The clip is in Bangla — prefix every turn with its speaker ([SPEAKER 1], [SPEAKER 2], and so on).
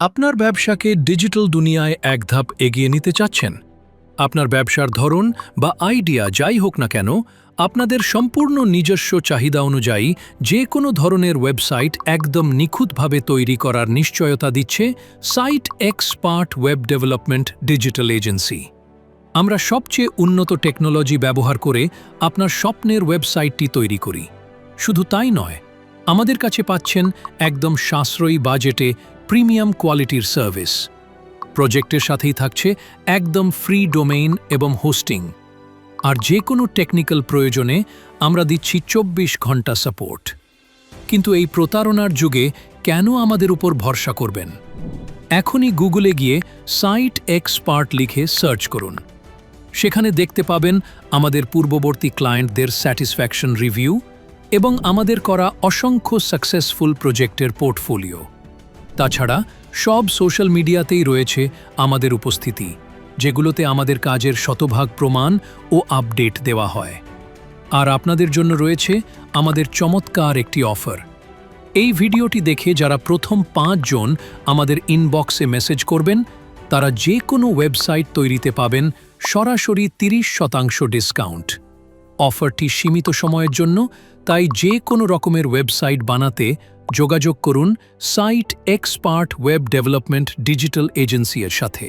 [SPEAKER 1] আপনার ব্যবসাকে ডিজিটাল দুনিয়ায় এক ধাপ এগিয়ে নিতে চাচ্ছেন? আপনার ব্যবসার ধরন বা আইডিয়া যাই হোক না কেন, আপনাদের সম্পূর্ণ নিজস্ব চাহিদা অনুযায়ী যে কোনো ধরনের ওয়েবসাইট একদম নিখুঁতভাবে তৈরি করার নিশ্চয়তা দিচ্ছে Site Expert Web Development Digital Agency. আমরা সবচেয়ে উন্নত টেকনোলজি ব্যবহার করে আপনার স্বপ্নের ওয়েবসাইটটি তৈরি করি। শুধু তাই নয়, আমাদের কাছে পাচ্ছেন একদম সাশ্রয়ী বাজেটে প্রিমিয়াম কোয়ালিটির সার্ভিস। প্রজেক্টের সাথেই থাকছে একদম ফ্রি ডোমেইন এবং হোস্টিং। আর যে কোনো টেকনিক্যাল প্রয়োজনে আমরা দিচ্ছি 24 ঘন্টা সাপোর্ট। কিন্তু এই প্রতারণার যুগে কেন আমাদের উপর ভরসা করবেন? এখনই গুগলে গিয়ে সাইট এক্সপার্ট লিখে সার্চ করুন। সেখানে দেখতে পাবেন আমাদের পূর্ববর্তী ক্লায়েন্টদের স্যাটিসফ্যাকশন রিভিউ এবং আমাদের করা অসংখ্য সাকসেসফুল প্রজেক্টের পোর্টফোলিও। তাছাড়া সব সোশ্যাল মিডিয়াতেই রয়েছে আমাদের উপস্থিতি, যেগুলোতে আমাদের কাজের শতভাগ প্রমাণ ও আপডেট দেওয়া হয়। আর আপনাদের জন্য রয়েছে আমাদের চমৎকার একটি অফার। এই ভিডিওটি দেখে যারা প্রথম 5 জন আমাদের ইনবক্সে মেসেজ করবেন, তারা যে কোনো ওয়েবসাইট তৈরিতে পাবেন সরাসরি 30% ডিসকাউন্ট। অফারটি সীমিত সময়ের জন্য, তাই যে কোনো রকমের ওয়েবসাইট বানাতে যোগাযোগ করুন Site Expert Web Development Digital Agency এর সাথে।